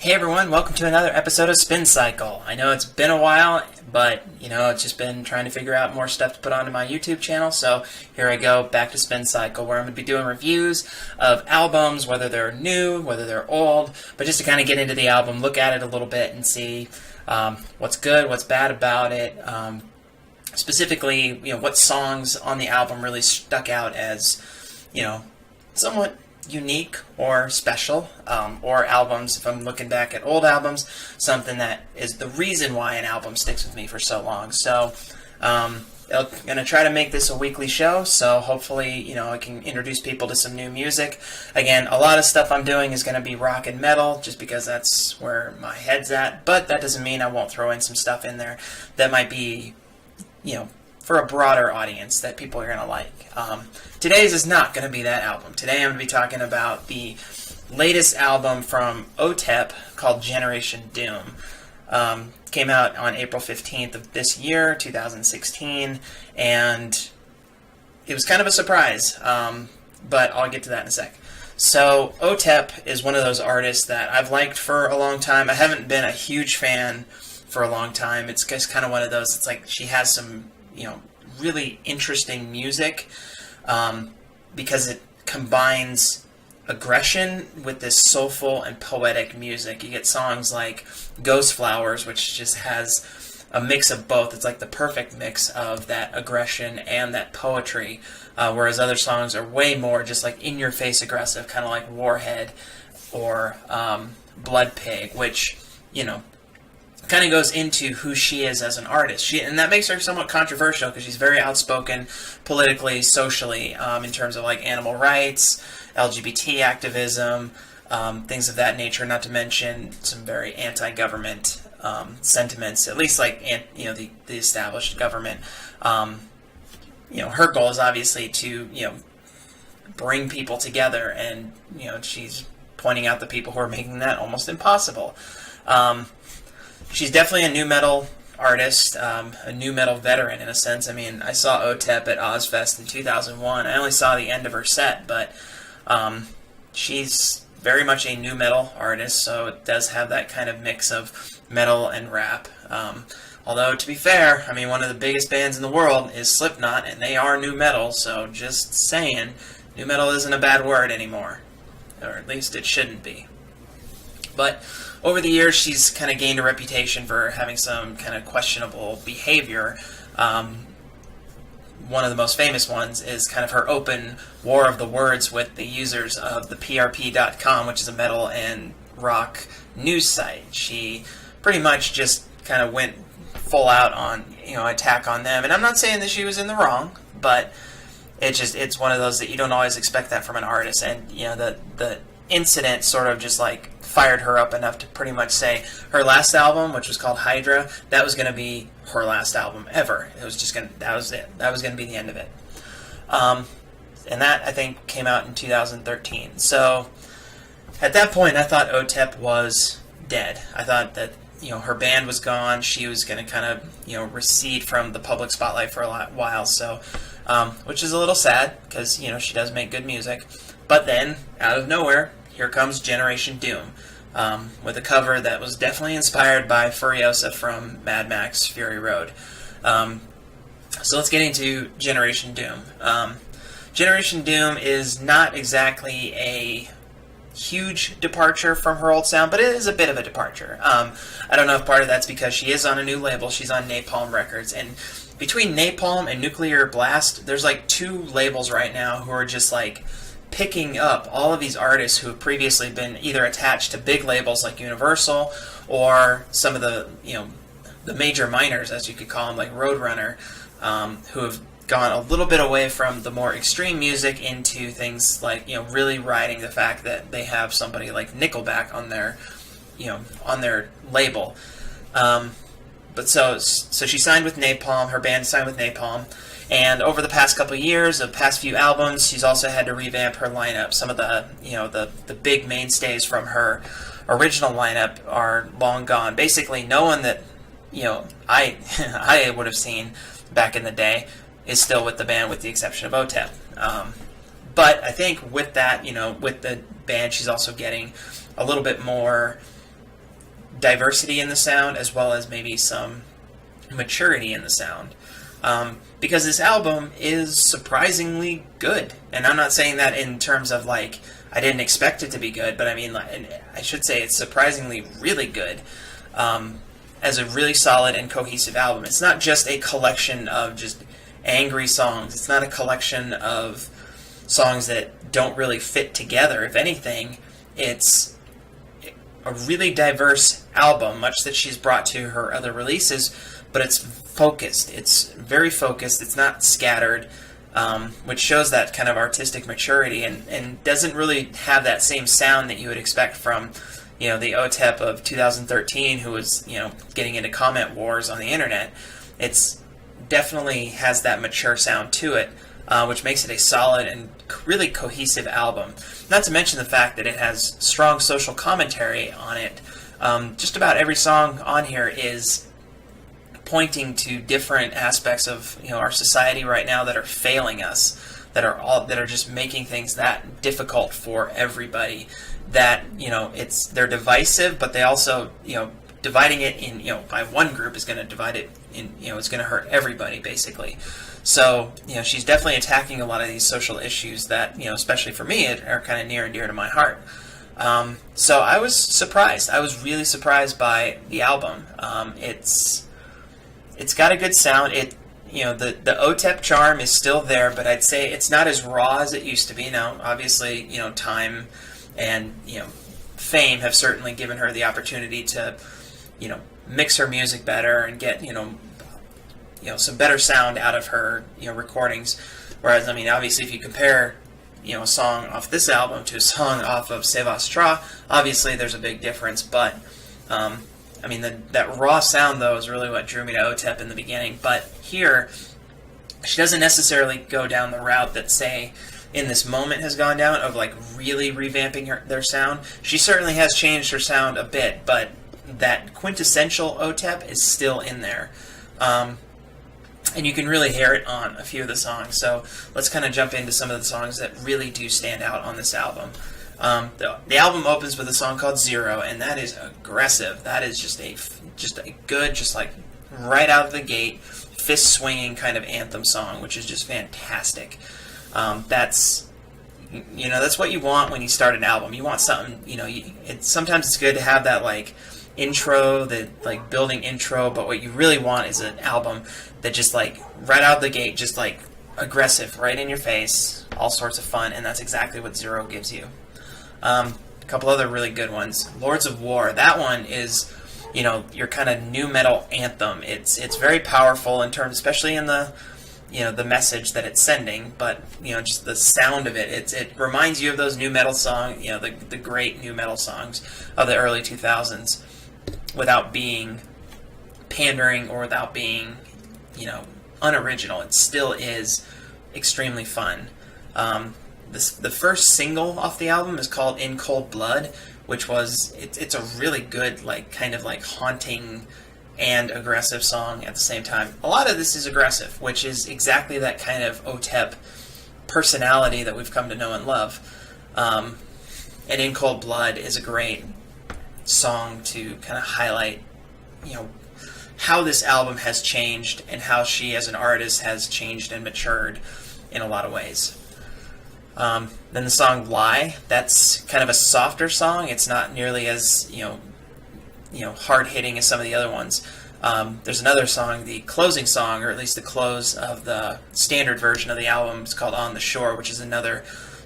Hey everyone, welcome to another episode of Spin Cycle. I know it's been a while, but it's just been trying to figure out more stuff to put onto my YouTube channel, so here I go, back to Spin Cycle, where I'm going to be doing reviews of albums, whether they're new, whether they're old, but just to kind of get into the album, look at it a little bit and see what's good, what's bad about it, specifically, what songs on the album really stuck out as, somewhat unique or special, or albums, if I'm looking back at old albums, something that is the reason why an album sticks with me for so long. So I'm going to try to make this a weekly show, so hopefully I can introduce people to some new music. Again, a lot of stuff I'm doing is going to be rock and metal, just because that's where my head's at, but that doesn't mean I won't throw in some stuff in there that might be for a broader audience that people are going to like. Today's is not going to be that album. Today I'm going to be talking about the latest album from Otep called Generation Doom. Came out on April 15th of this year, 2016, and it was kind of a surprise, but I'll get to that in a sec. So Otep is one of those artists that I've liked for a long time. I haven't been a huge fan for a long time. It's just kind of one of those, it's like she has some really interesting music, because it combines aggression with this soulful and poetic music. You get songs like Ghost Flowers, which just has a mix of both. It's like the perfect mix of that aggression and that poetry, whereas other songs are way more just like in-your-face aggressive, kind of like Warhead or Blood Pig, which, kind of goes into who she is as an artist. And that makes her somewhat controversial because she's very outspoken politically, socially, in terms of like animal rights, LGBT activism, things of that nature, not to mention some very anti-government sentiments, at least like the established government. Her goal is obviously to bring people together, and she's pointing out the people who are making that almost impossible. She's definitely a nu metal artist, a nu metal veteran in a sense. I mean, I saw Otep at Ozfest in 2001. I only saw the end of her set, but she's very much a nu metal artist, so it does have that kind of mix of metal and rap. Although, to be fair, I mean, one of the biggest bands in the world is Slipknot, and they are nu metal, so just saying, nu metal isn't a bad word anymore. Or at least it shouldn't be. But over the years, she's kind of gained a reputation for having some kind of questionable behavior. One of the most famous ones is kind of her open war of the words with the users of the PRP.com, which is a metal and rock news site. She pretty much just kind of went full out on, attack on them. And I'm not saying that she was in the wrong, but it's one of those that you don't always expect that from an artist. And, the incident sort of just like fired her up enough to pretty much say her last album, which was called Hydra, that was going to be her last album ever. It was just that was it. That was going to be the end of it. And that, I think, came out in 2013. So at that point, I thought Otep was dead. I thought that her band was gone. She was going to kind of recede from the public spotlight for a while. So, which is a little sad because she does make good music. But then, out of nowhere, here comes Generation Doom, with a cover that was definitely inspired by Furiosa from Mad Max Fury Road. So let's get into Generation Doom. Generation Doom is not exactly a huge departure from her old sound, but it is a bit of a departure. I don't know if part of that's because she is on a new label. She's on Napalm Records, and between Napalm and Nuclear Blast, there's like two labels right now who are just like picking up all of these artists who have previously been either attached to big labels like Universal or some of the the major minors, as you could call them, like Roadrunner, who have gone a little bit away from the more extreme music into things like really riding the fact that they have somebody like Nickelback on their on their label. But so she signed with Napalm. Her band signed with Napalm. And over the past couple of years, the past few albums, she's also had to revamp her lineup. Some of the, the big mainstays from her original lineup are long gone. Basically, no one that, I I would have seen back in the day is still with the band, with the exception of Otep. But I think with that, with the band, she's also getting a little bit more diversity in the sound as well as maybe some maturity in the sound. Because this album is surprisingly good. And I'm not saying that in terms of like, I didn't expect it to be good, but I mean, I should say it's surprisingly really good. As a really solid and cohesive album. It's not just a collection of just angry songs. It's not a collection of songs that don't really fit together. If anything, it's a really diverse album, much that she's brought to her other releases, but it's focused. It's very focused. It's not scattered, which shows that kind of artistic maturity and doesn't really have that same sound that you would expect from the Otep of 2013, who was, getting into comment wars on the internet. It's definitely has that mature sound to it, which makes it a solid and really cohesive album. Not to mention the fact that it has strong social commentary on it. Just about every song on here is pointing to different aspects of our society right now that are failing us, that are just making things that difficult for everybody. That they're divisive, but they also dividing it in by one group is going to divide it in it's going to hurt everybody basically. So she's definitely attacking a lot of these social issues that especially for me are kind of near and dear to my heart. So I was surprised. I was really surprised by the album. It's got a good sound. The Otep charm is still there, but I'd say it's not as raw as it used to be. Now, obviously, time and fame have certainly given her the opportunity to mix her music better and get some better sound out of her recordings. Whereas, I mean, obviously, if you compare a song off this album to a song off of C'est Vostra, obviously there's a big difference. But I mean, that raw sound though is really what drew me to Otep in the beginning. But here, she doesn't necessarily go down the route that, say, In This Moment has gone down, of like really revamping their sound. She certainly has changed her sound a bit, but that quintessential Otep is still in there. And you can really hear it on a few of the songs. So let's kind of jump into some of the songs that really do stand out on this album. The album opens with a song called Zero, and that is aggressive. That is just a good, just like right out of the gate, fist swinging kind of anthem song, which is just fantastic. That's what you want when you start an album. You want something, sometimes it's good to have that like intro, the like building intro, but what you really want is an album that just like right out the gate, just like aggressive, right in your face, all sorts of fun, and that's exactly what Zero gives you. A couple other really good ones. Lords of War, that one is your kind of new metal anthem. It's very powerful in terms, especially in the the message that it's sending, but just the sound of it. It reminds you of those new metal songs, the great new metal songs of the early 2000s, without being pandering or without being unoriginal. It still is extremely fun. The first single off the album is called In Cold Blood, which was it's a really good kind of haunting and aggressive song at the same time. A lot of this is aggressive, which is exactly that kind of Otep personality that we've come to know and love. And In Cold Blood is a great song to kind of highlight, how this album has changed and how she as an artist has changed and matured in a lot of ways. Then the song Lie, that's kind of a softer song. It's not nearly as, hard-hitting as some of the other ones. There's another song, the closing song, or at least the close of the standard version of the album, is called On the Shore, which is another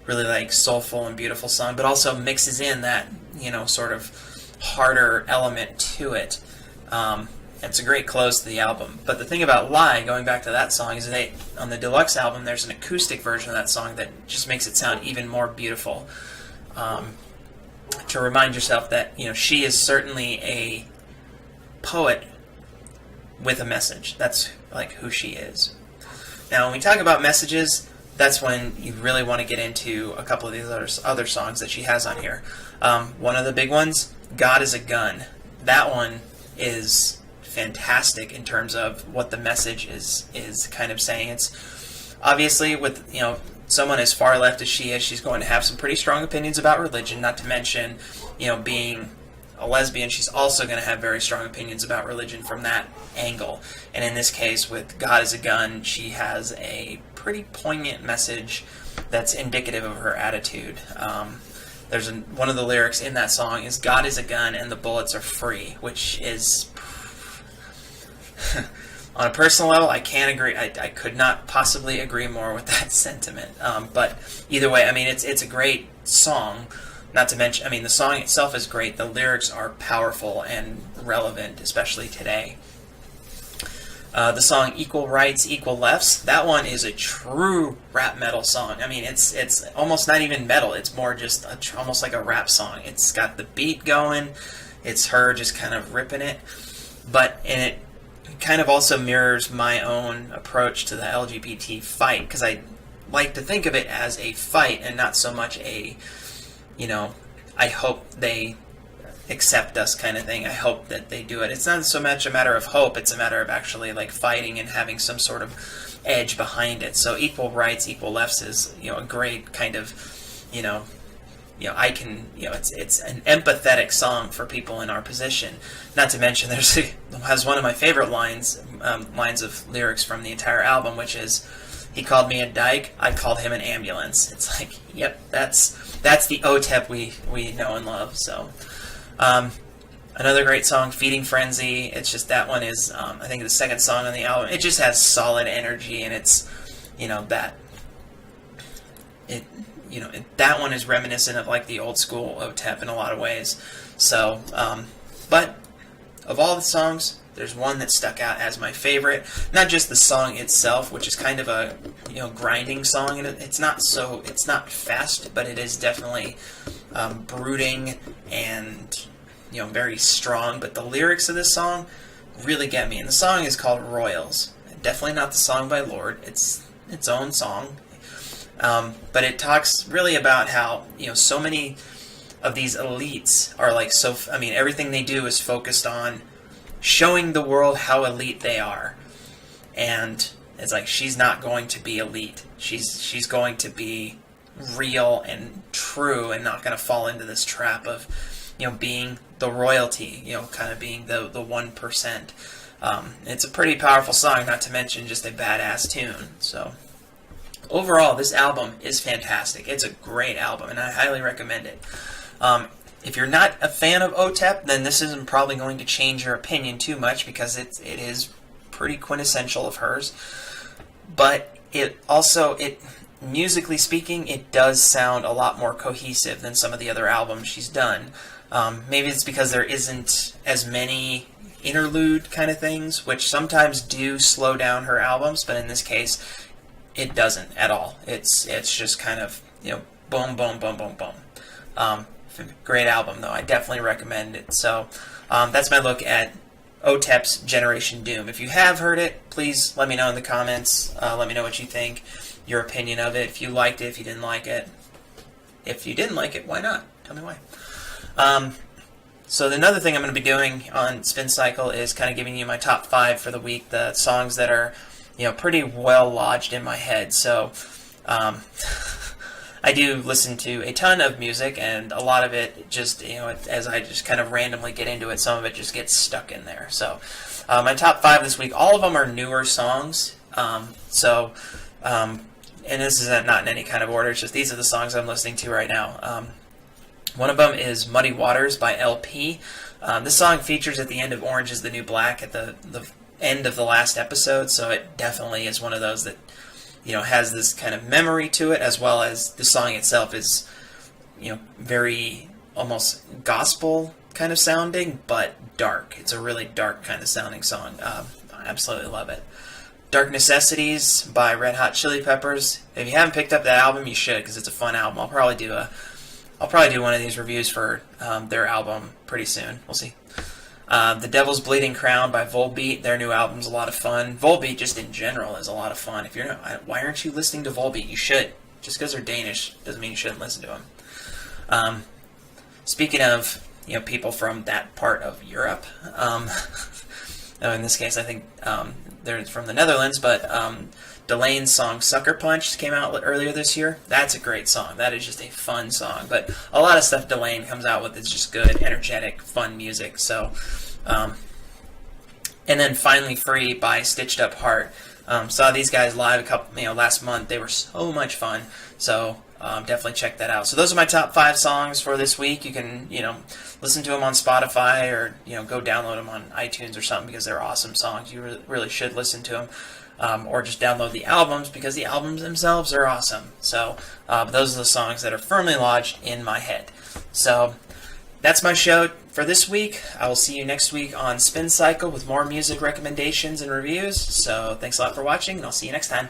really soulful and beautiful song, but also mixes in that, sort of harder element to it. It's a great close to the album. But the thing about Lie, going back to that song, is that on the deluxe album, there's an acoustic version of that song that just makes it sound even more beautiful. To remind yourself that, she is certainly a poet with a message. That's who she is. Now, when we talk about messages, that's when you really want to get into a couple of these other songs that she has on here. One of the big ones, God is a Gun. That one is fantastic in terms of what the message is kind of saying. It's obviously with someone as far left as she is, she's going to have some pretty strong opinions about religion, not to mention being a lesbian, she's also going to have very strong opinions about religion from that angle. And in this case, with God is a Gun, she has a pretty poignant message that's indicative of her attitude. One of the lyrics in that song is, God is a gun and the bullets are free, which is... On a personal level, I can't agree. I could not possibly agree more with that sentiment. But either way, I mean, it's a great song. Not to mention, I mean, the song itself is great. The lyrics are powerful and relevant, especially today. The song Equal Rights, Equal Lefts, that one is a true rap metal song. I mean, it's almost not even metal. It's more just almost like a rap song. It's got the beat going. It's her just kind of ripping it. And it kind of also mirrors my own approach to the LGBT fight, because I like to think of it as a fight and not so much a, I hope they accept us kind of thing. I hope that they do it. It's not so much a matter of hope, it's a matter of actually like fighting and having some sort of edge behind it. So Equal Rights, Equal Lefts is, a great kind of, I can, it's an empathetic song for people in our position. Not to mention, has one of my favorite lines of lyrics from the entire album, which is, he called me a dyke, I called him an ambulance. It's like, yep, that's the Otep we know and love. So, another great song, Feeding Frenzy. It's just, that one is, I think, the second song on the album. It just has solid energy, and it's, that one is reminiscent of like the old school Otep in a lot of ways. So, but of all the songs, there's one that stuck out as my favorite. Not just the song itself, which is kind of a grinding song, and it's not fast, but it is definitely brooding and very strong. But the lyrics of this song really get me, and the song is called Royals. Definitely not the song by Lorde. It's its own song. But it talks really about how, so many of these elites are like everything they do is focused on showing the world how elite they are. And it's like, she's not going to be elite. She's going to be real and true and not going to fall into this trap of, being the royalty, kind of being the 1%. It's a pretty powerful song, not to mention just a badass tune. So, overall, this album is fantastic. It's a great album, and I highly recommend it. If you're not a fan of Otep, then this isn't probably going to change your opinion too much, because it is pretty quintessential of hers. But musically speaking, it does sound a lot more cohesive than some of the other albums she's done. Maybe it's because there isn't as many interlude kind of things, which sometimes do slow down her albums, but in this case, it doesn't at all. It's just kind of, boom, boom, boom, boom, boom. Great album, though. I definitely recommend it. So, that's my look at Otep's Generation Doom. If you have heard it, please let me know in the comments. Let me know what you think, your opinion of it, if you liked it, if you didn't like it. If you didn't like it, why not? Tell me why. So another thing I'm going to be doing on Spin Cycle is kind of giving you my top 5 for the week, the songs that are, pretty well lodged in my head. So, I do listen to a ton of music, and a lot of it just, as I just kind of randomly get into it, some of it just gets stuck in there. So, my top 5 this week, all of them are newer songs. And this is not in any kind of order, it's just these are the songs I'm listening to right now. One of them is Muddy Waters by LP. This song features at the end of Orange is the New Black at the end of the last episode, so it definitely is one of those that has this kind of memory to it, as well as the song itself is very almost gospel kind of sounding, but dark. It's a really dark kind of sounding song. I absolutely love it. Dark Necessities by Red Hot Chili Peppers. If you haven't picked up that album, you should, because it's a fun album. I'll probably do one of these reviews for their album pretty soon. We'll see. The Devil's Bleeding Crown by Volbeat. Their new album's a lot of fun. Volbeat, just in general, is a lot of fun. If you're not, why aren't you listening to Volbeat? You should. Just because they're Danish doesn't mean you shouldn't listen to them. Speaking of people from that part of Europe, in this case, I think they're from the Netherlands, but Delane's song Sucker Punch came out earlier this year. That's a great song. That is just a fun song. But a lot of stuff Delane comes out with is just good, energetic, fun music. So, and then Finally Free by Stitched Up Heart. Saw these guys live last month. They were so much fun. So definitely check that out. So those are my top 5 songs for this week. You can listen to them on Spotify, or go download them on iTunes or something, because they're awesome songs. You really should listen to them. Or just download the albums, because the albums themselves are awesome. So those are the songs that are firmly lodged in my head. So that's my show for this week. I will see you next week on Spin Cycle with more music recommendations and reviews. So thanks a lot for watching, and I'll see you next time.